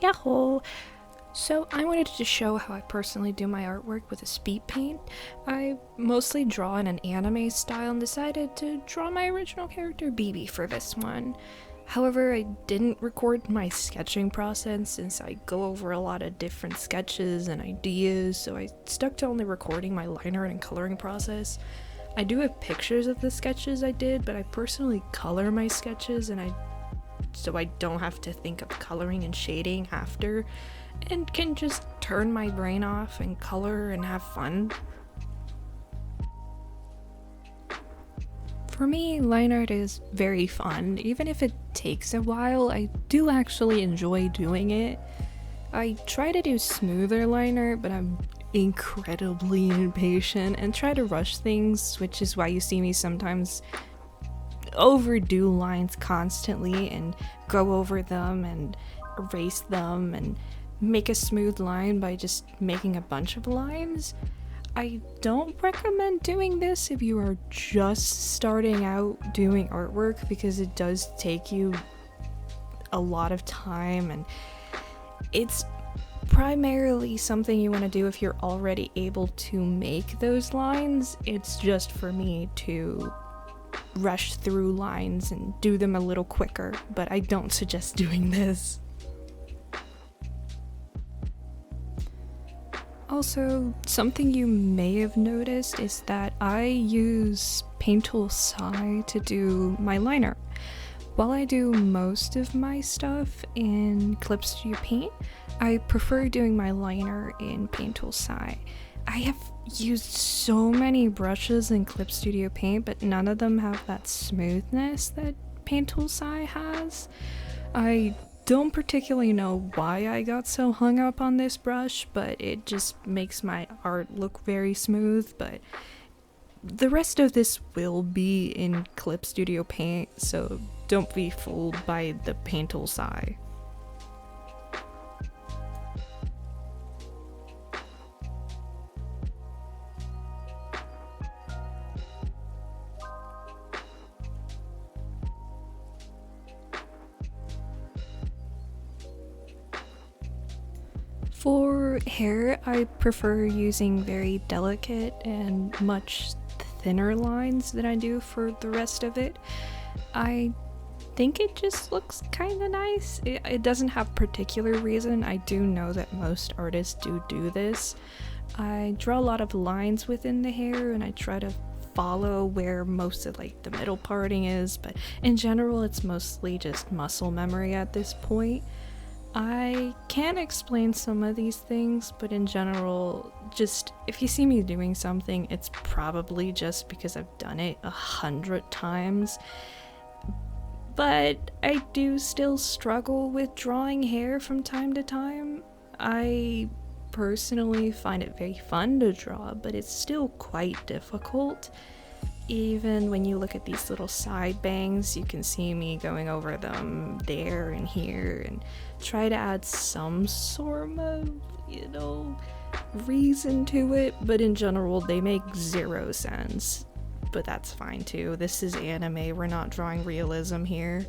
Yaho! So I wanted to show how I personally do my artwork with a speed paint. I mostly draw in an anime style and decided to draw my original character BB for this one. However, I didn't record my sketching process since I go over a lot of different sketches and ideas, so I stuck to only recording my liner and coloring process. I do have pictures of the sketches I did, but I personally color my sketches so I don't have to think of coloring and shading after, and can just turn my brain off and color and have fun. For me, line art is very fun. Even if it takes a while, I do actually enjoy doing it. I try to do smoother line art, but I'm incredibly impatient and try to rush things, which is why you see me sometimes overdo lines constantly and go over them and erase them and make a smooth line by just making a bunch of lines. I don't recommend doing this if you are just starting out doing artwork, because it does take you a lot of time, and it's primarily something you want to do if you're already able to make those lines. It's just for me to rush through lines and do them a little quicker, but I don't suggest doing this. Also, something you may have noticed is that I use Paint Tool Sai to do my liner. While I do most of my stuff in Clip Studio Paint, I prefer doing my liner in Paint Tool Sai. I have used so many brushes in Clip Studio Paint, but none of them have that smoothness that Paint Tool Sai has. I don't particularly know why I got so hung up on this brush, but it just makes my art look very smooth. But the rest of this will be in Clip Studio Paint, so don't be fooled by the Paint Tool Sai. For hair, I prefer using very delicate and much thinner lines than I do for the rest of it. I think it just looks kind of nice. It doesn't have particular reason. I do know that most artists do this. I draw a lot of lines within the hair and I try to follow where most of like the middle parting is, but in general it's mostly just muscle memory at this point. I can explain some of these things, but in general, just if you see me doing something, it's probably just because I've done it 100 times. But I do still struggle with drawing hair from time to time. I personally find it very fun to draw, but it's still quite difficult. Even when you look at these little side bangs, you can see me going over them there and here and try to add some sort of, reason to it, but in general they make zero sense. But that's fine too. This is anime, we're not drawing realism here.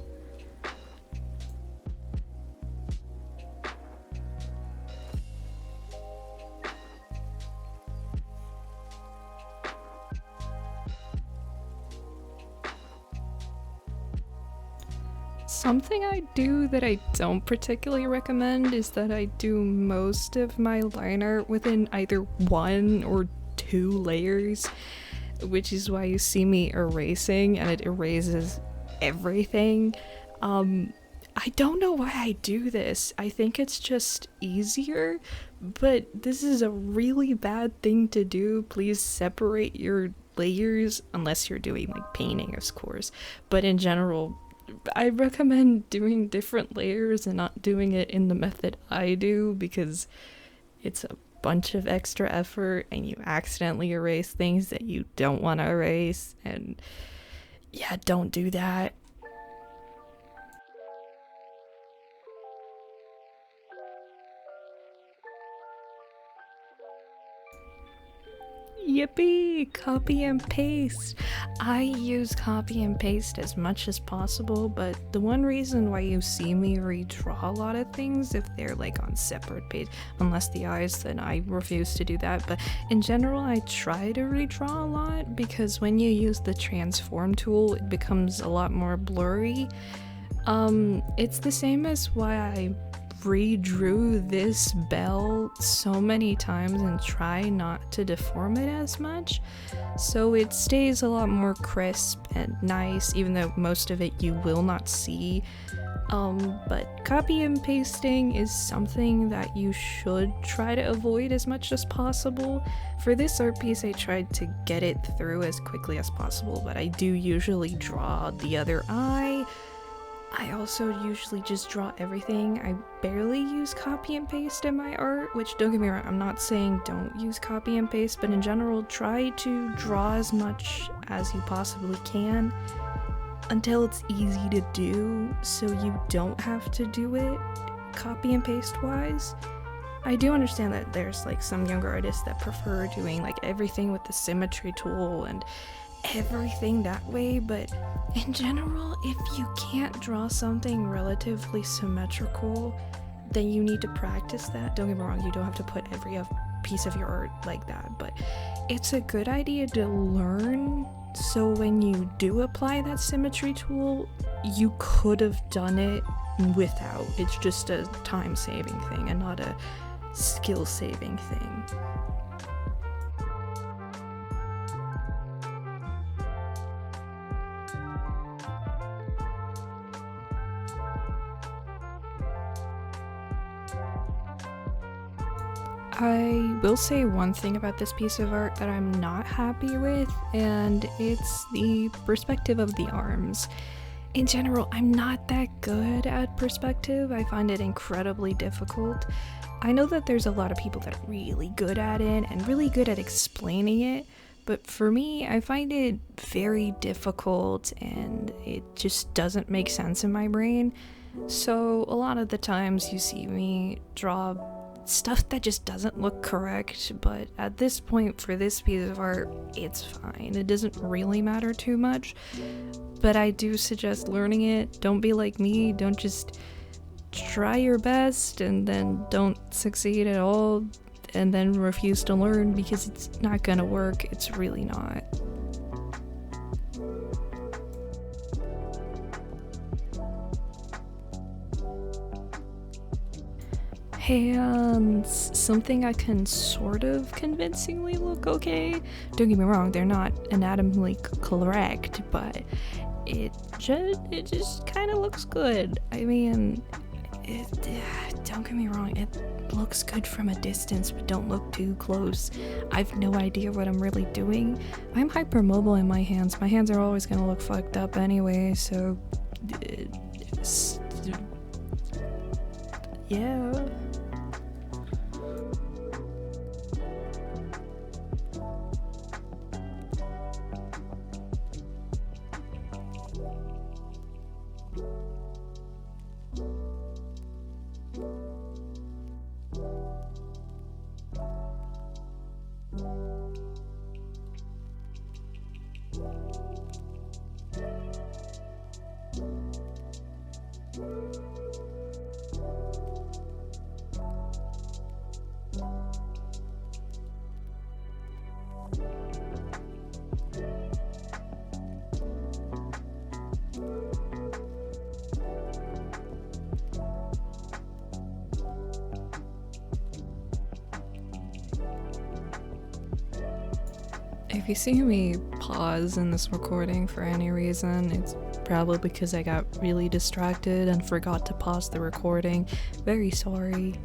Something I do that I don't particularly recommend is that I do most of my liner within either 1 or 2 layers, which is why you see me erasing and it erases everything. I don't know why I do this. I think it's just easier, but this is a really bad thing to do. Please separate your layers, unless you're doing like painting, of course, but in general, I recommend doing different layers and not doing it in the method I do, because it's a bunch of extra effort and you accidentally erase things that you don't want to erase, and yeah, don't do that. Yippee! Copy and paste. I use copy and paste as much as possible, but the one reason why you see me redraw a lot of things if they're like on separate page, unless the eyes, then I refuse to do that. But in general, I try to redraw a lot because when you use the transform tool, it becomes a lot more blurry. It's the same as why I redrew this bell so many times and try not to deform it as much, so it stays a lot more crisp and nice, even though most of it you will not see. But copy and pasting is something that you should try to avoid as much as possible. For this art piece, I tried to get it through as quickly as possible, but I do usually draw the other eye. I also usually just draw everything. I barely use copy and paste in my art, which, don't get me wrong, I'm not saying don't use copy and paste, but in general, try to draw as much as you possibly can until it's easy to do, so you don't have to do it copy and paste wise. I do understand that there's like some younger artists that prefer doing like everything with the symmetry tool and everything that way, but in general, if you can't draw something relatively symmetrical, then you need to practice that. Don't get me wrong, you don't have to put every piece of your art like that, but it's a good idea to learn, so when you do apply that symmetry tool, you could have done it without. It's just a time-saving thing and not a skill-saving thing. I will say one thing about this piece of art that I'm not happy with, and it's the perspective of the arms. In general, I'm not that good at perspective. I find it incredibly difficult. I know that there's a lot of people that are really good at it and really good at explaining it, but for me, I find it very difficult and it just doesn't make sense in my brain. So a lot of the times you see me draw stuff that just doesn't look correct, but at this point for this piece of art, it's fine. It doesn't really matter too much, but I do suggest learning it. Don't be like me. Don't just try your best and then don't succeed at all and then refuse to learn, because it's not gonna work. It's really not. Hands, something I can sort of convincingly look okay. Don't get me wrong, they're not anatomically correct, but it just kind of looks good. I mean, don't get me wrong, it looks good from a distance, but don't look too close. I've no idea what I'm really doing. I'm hypermobile in my hands. My hands are always gonna look fucked up anyway, so yeah. If you see me pause in this recording for any reason, it's probably because I got really distracted and forgot to pause the recording. Very sorry.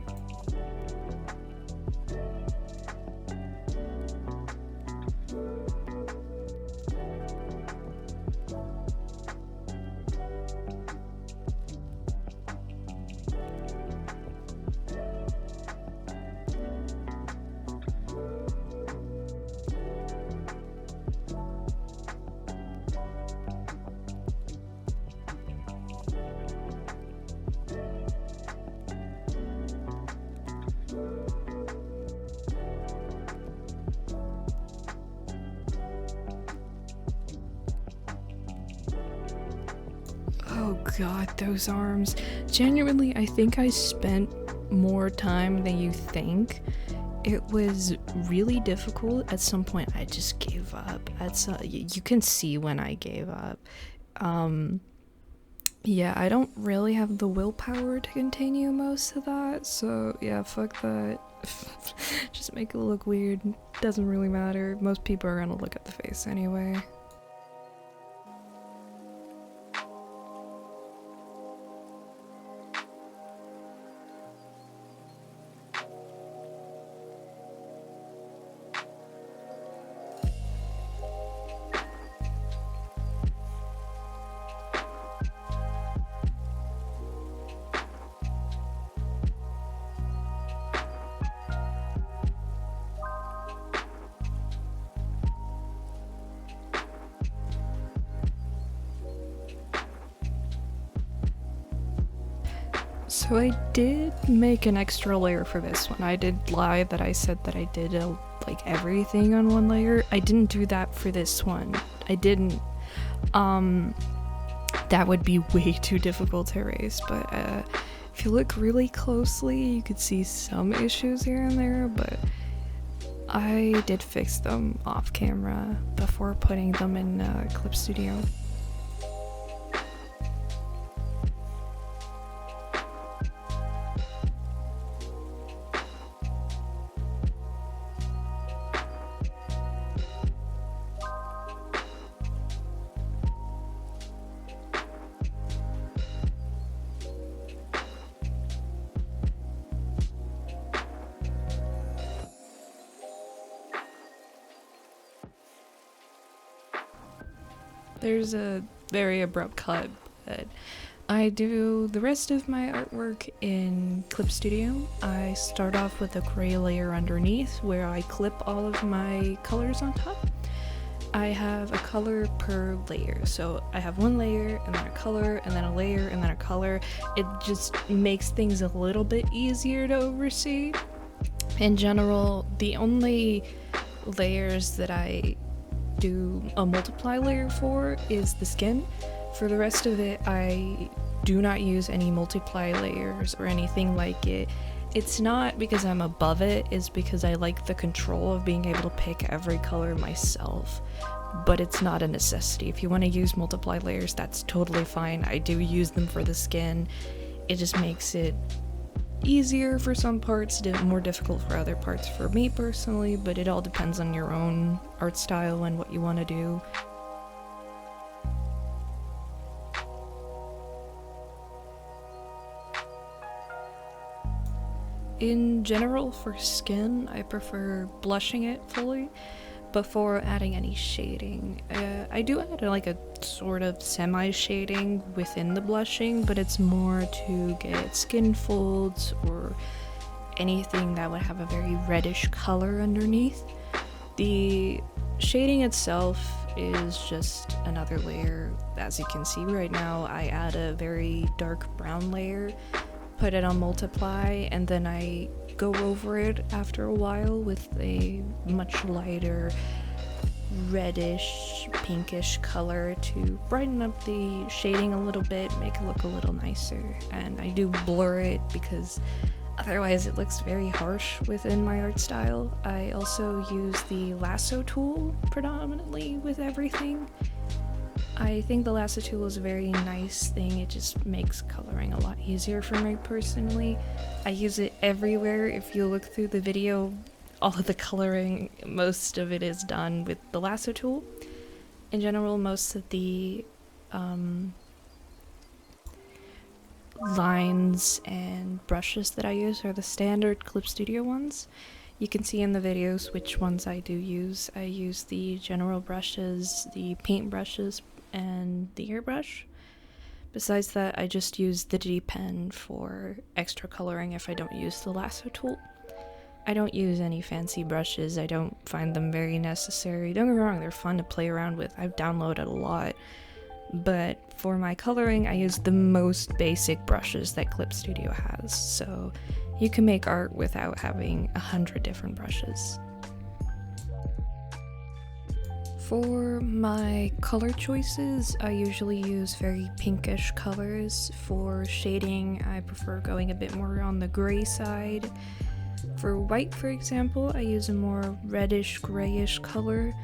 Oh god, those arms. Genuinely, I think I spent more time than you think. It was really difficult. At some point, I just gave up. You can see when I gave up. Yeah, I don't really have the willpower to continue most of that, so yeah, fuck that. Just make it look weird. Doesn't really matter. Most people are gonna look at the face anyway. So I did make an extra layer for this one. I did lie that I said that I did like everything on one layer. I didn't do that for this one. I didn't. That would be way too difficult to erase, but if you look really closely, you could see some issues here and there, but I did fix them off camera before putting them in Clip Studio. There's a very abrupt cut, but I do the rest of my artwork in Clip Studio. I start off with a gray layer underneath where I clip all of my colors on top. I have a color per layer, so I have one layer and then a color and then a layer and then a color. It just makes things a little bit easier to oversee. In general, the only layers that I do a multiply layer for is the skin. For the rest of it, I do not use any multiply layers or anything like it. It's not because I'm above it, it's because I like the control of being able to pick every color myself. But it's not a necessity. If you want to use multiply layers, that's totally fine. I do use them for the skin. It just makes it easier for some parts, more difficult for other parts for me personally, but it all depends on your own art style and what you want to do. In general, for skin, I prefer blushing it fully before adding any shading. I do add like a sort of semi-shading within the blushing, but it's more to get skin folds or anything that would have a very reddish color underneath. The shading itself is just another layer. As you can see right now, I add a very dark brown layer, put it on multiply, and then I go over it after a while with a much lighter reddish pinkish color to brighten up the shading a little bit, make it look a little nicer. And I do blur it because otherwise it looks very harsh within my art style. I also use the lasso tool predominantly with everything. I think the lasso tool is a very nice thing. It just makes coloring a lot easier for me personally. I use it everywhere. If you look through the video, all of the coloring, most of it is done with the lasso tool. In general, most of the lines and brushes that I use are the standard Clip Studio ones. You can see in the videos which ones I do use. I use the general brushes, the paint brushes, and the airbrush. Besides that, I just use the D pen for extra coloring if I don't use the lasso tool. I don't use any fancy brushes. I don't find them very necessary. Don't get me wrong, they're fun to play around with. I've downloaded a lot. But for my coloring, I use the most basic brushes that Clip Studio has. So you can make art without having 100 different brushes. For my color choices, I usually use very pinkish colors. For shading, I prefer going a bit more on the gray side. For white, for example, I use a more reddish grayish color.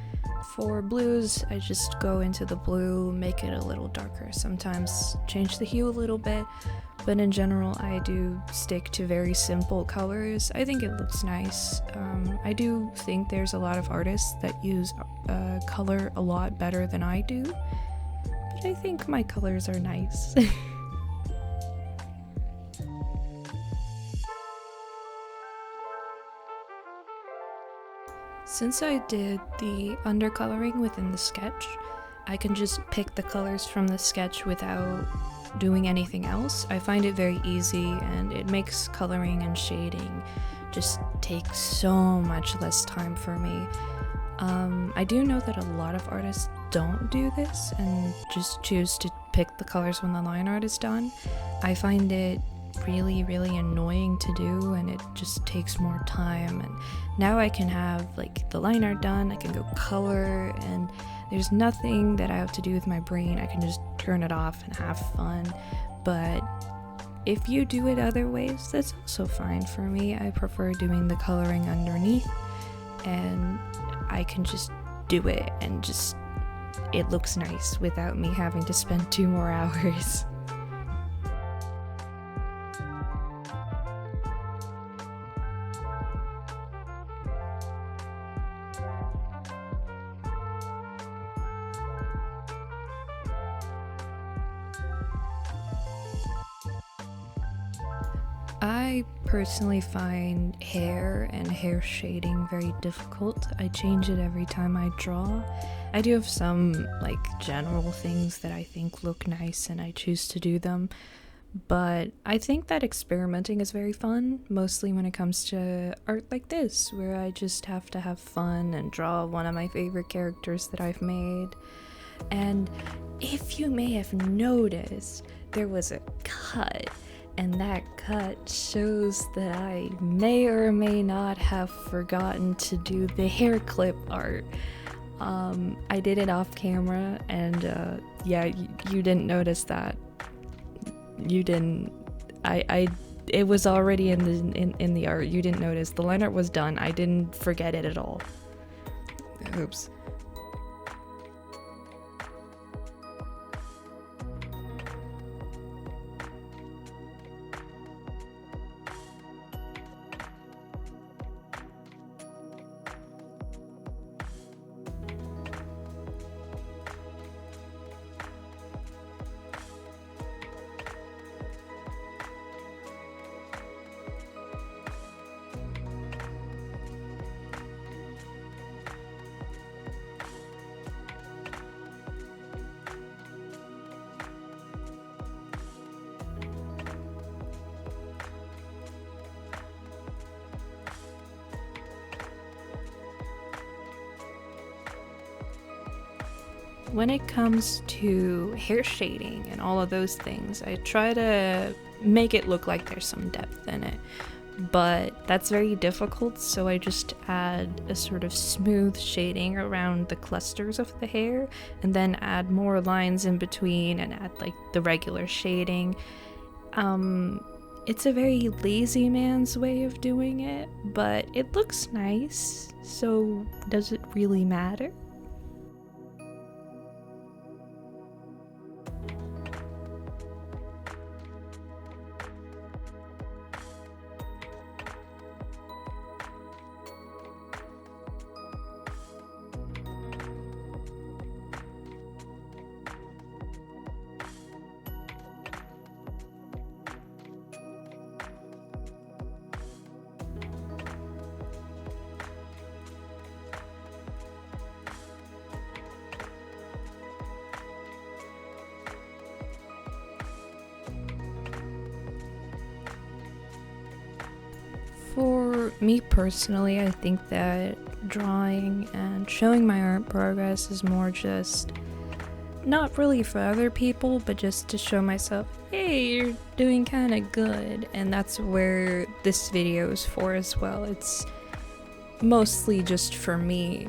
For blues, I just go into the blue, make it a little darker, sometimes change the hue a little bit, but in general I do stick to very simple colors. I think it looks nice. I do think there's a lot of artists that use color a lot better than I do, but I think my colors are nice. Since I did the undercoloring within the sketch, I can just pick the colors from the sketch without doing anything else. I find it very easy, and it makes coloring and shading just take so much less time for me. I do know that a lot of artists don't do this and just choose to pick the colors when the line art is done. I find it really annoying to do, and it just takes more time. And now I can have like the line art done, I can go color, and there's nothing that I have to do with my brain. I can just turn it off and have fun. But if you do it other ways, that's also fine for me. I prefer doing the coloring underneath, and I can just do it, and just it looks nice without me having to spend 2 more hours. I personally find hair and hair shading very difficult. I change it every time I draw. I do have some like general things that I think look nice and I choose to do them, but I think that experimenting is very fun, mostly when it comes to art like this, where I just have to have fun and draw one of my favorite characters that I've made. And if you may have noticed, there was a cut, and that cut shows that I may or may not have forgotten to do the hair clip art. I did it off camera, and yeah, you didn't notice that. You didn't. It was already in the art. You didn't notice. The line art was done. I didn't forget it at all. Oops. When it comes to hair shading and all of those things, I try to make it look like there's some depth in it, but that's very difficult, so I just add a sort of smooth shading around the clusters of the hair, and then add more lines in between and add like the regular shading. It's a very lazy man's way of doing it, but it looks nice, so does it really matter? For me personally, I think that drawing and showing my art progress is more just not really for other people, but just to show myself, hey, you're doing kind of good. And that's where this video is for as well. It's mostly just for me.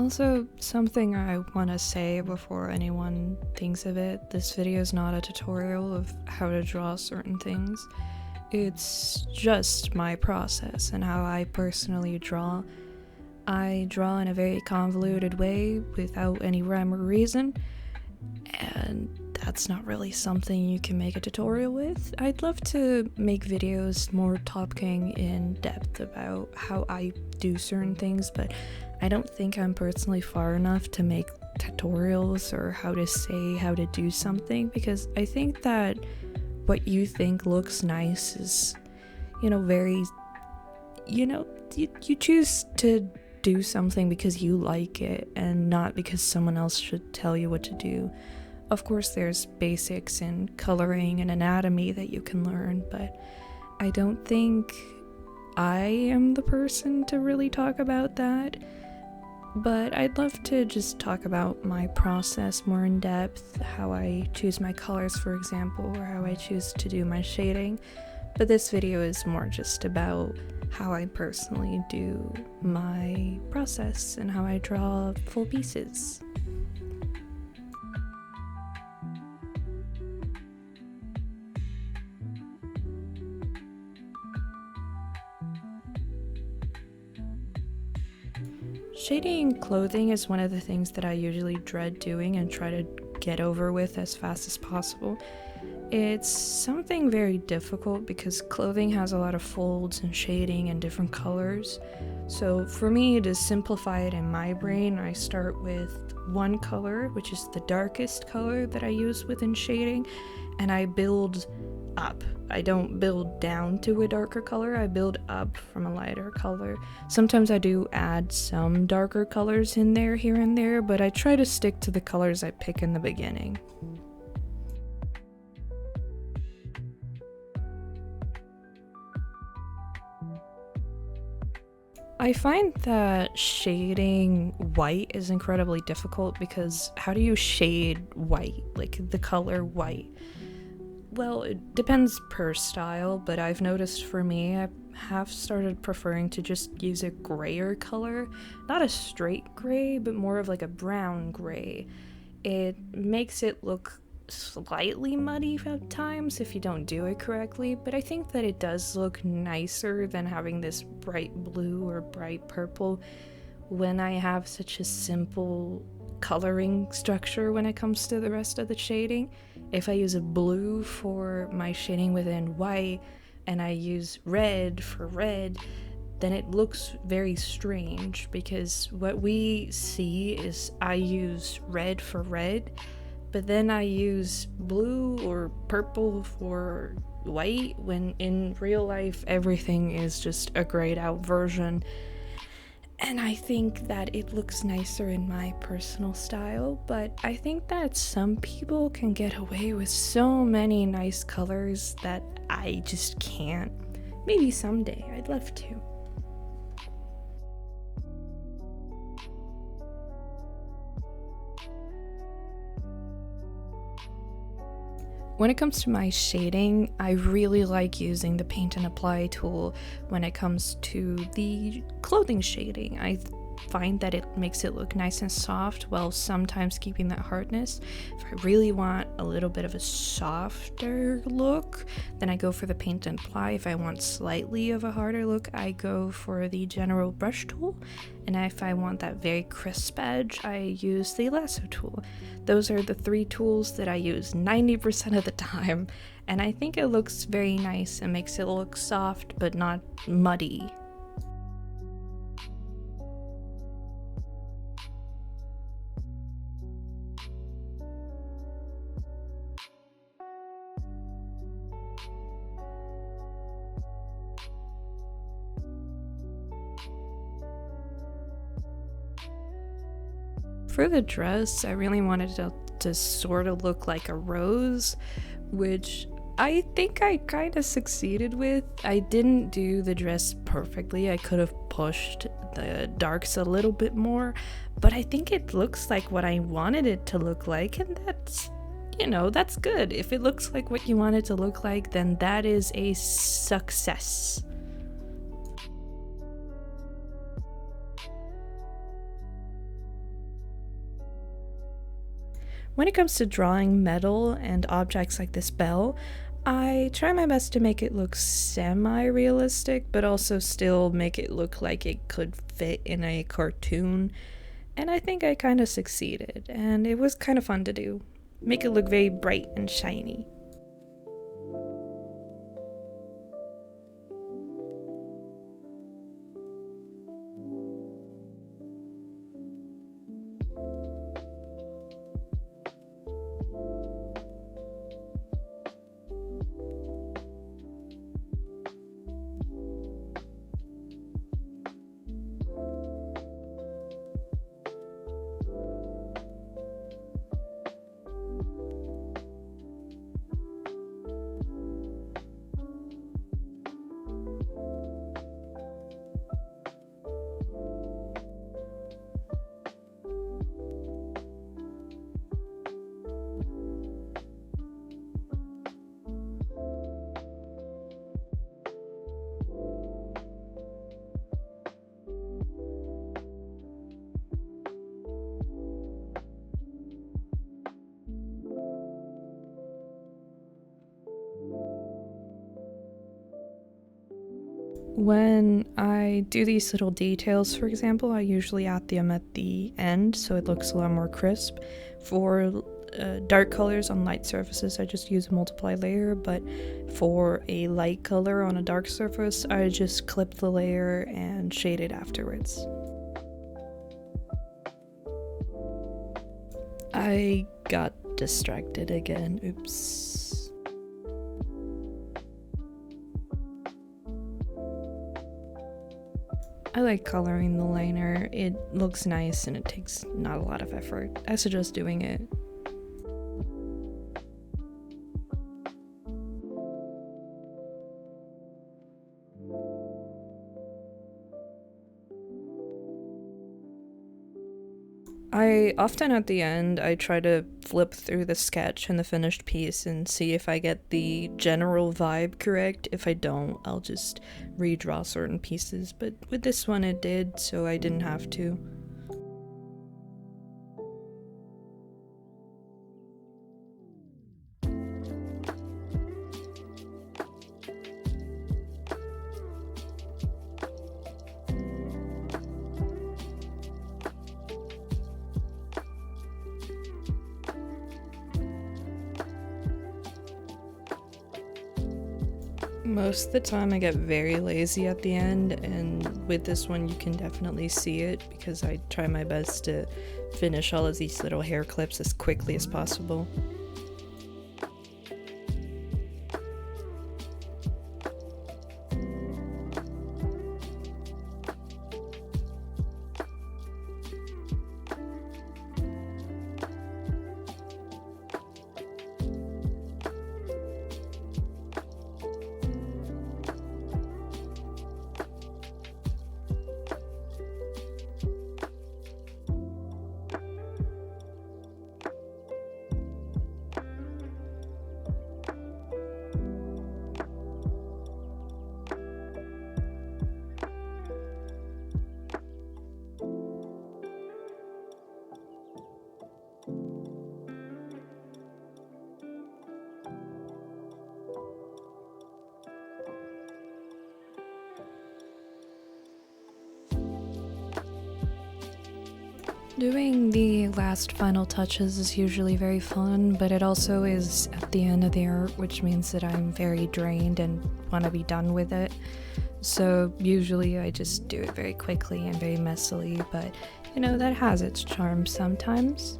Also, something I want to say before anyone thinks of it, this video is not a tutorial of how to draw certain things. It's just my process and how I personally draw. I draw in a very convoluted way without any rhyme or reason, and that's not really something you can make a tutorial with. I'd love to make videos more talking in depth about how I do certain things, but I don't think I'm personally far enough to make tutorials or how to say how to do something, because I think that what you think looks nice is, very, you choose to do something because you like it and not because someone else should tell you what to do. Of course, there's basics in coloring and anatomy that you can learn, but I don't think I am the person to really talk about that. But I'd love to just talk about my process more in depth, how I choose my colors, for example, or how I choose to do my shading. But this video is more just about how I personally do my process and how I draw full pieces. Shading clothing is one of the things that I usually dread doing and try to get over with as fast as possible. It's something very difficult because clothing has a lot of folds and shading and different colors. So for me to simplify it in my brain, I start with one color, which is the darkest color that I use within shading, and I build up. I don't build down to a darker color, I build up from a lighter color. Sometimes I do add some darker colors in there here and there, but I try to stick to the colors I pick in the beginning. I find that shading white is incredibly difficult because how do you shade white, like the color white? Well, it depends per style, but I've noticed for me, I have started preferring to just use a grayer color. Not a straight gray, but more of like a brown gray. It makes it look slightly muddy at times if you don't do it correctly, but I think that it does look nicer than having this bright blue or bright purple when I have such a simple coloring structure when it comes to the rest of the shading. If I use a blue for my shading within white and I use red for red, then it looks very strange because what we see is I use red for red, but then I use blue or purple for white when in real life everything is just a grayed out version. And I think that it looks nicer in my personal style, but I think that some people can get away with so many nice colors that I just can't. Maybe someday, I'd love to. When it comes to my shading, I really like using the paint and apply tool when it comes to the clothing shading. I find that it makes it look nice and soft while sometimes keeping that hardness. If I really want a little bit of a softer look, then I go for the paint and apply. If I want slightly of a harder look, I go for the general brush tool. And if I want that very crisp edge, I use the lasso tool. Those are the three tools that I use 90% of the time, and I think it looks very nice and makes it look soft but not muddy. For the dress, I really wanted to sort of look like a rose, which I think I kind of succeeded with. I didn't do the dress perfectly. I could have pushed the darks a little bit more, but I think it looks like what I wanted it to look like, and that's good. If it looks like what you want it to look like, then that is a success. When it comes to drawing metal and objects like this bell, I try my best to make it look semi-realistic, but also still make it look like it could fit in a cartoon. And I think I kind of succeeded, and it was kind of fun to do. Make it look very bright and shiny. When I do these little details, for example, I usually add them at the end so it looks a lot more crisp. For dark colors on light surfaces, I just use a multiply layer, but for a light color on a dark surface, I just clip the layer and shade it afterwards. I got distracted again, oops. I like coloring the liner. It looks nice and it takes not a lot of effort. I suggest doing it. I often at the end, I try to flip through the sketch and the finished piece and see if I get the general vibe correct. If I don't, I'll just redraw certain pieces, but with this one it did, so I didn't have to. Most of the time I get very lazy at the end, and with this one you can definitely see it because I try my best to finish all of these little hair clips as quickly as possible. Doing the last final touches is usually very fun, but it also is at the end of the art, which means that I'm very drained and want to be done with it. So usually I just do it very quickly and very messily, but you know, that has its charm sometimes.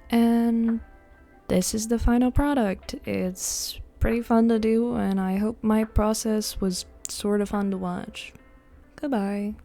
And this is the final product. It's pretty fun to do, and I hope my process was sort of fun to watch. Goodbye.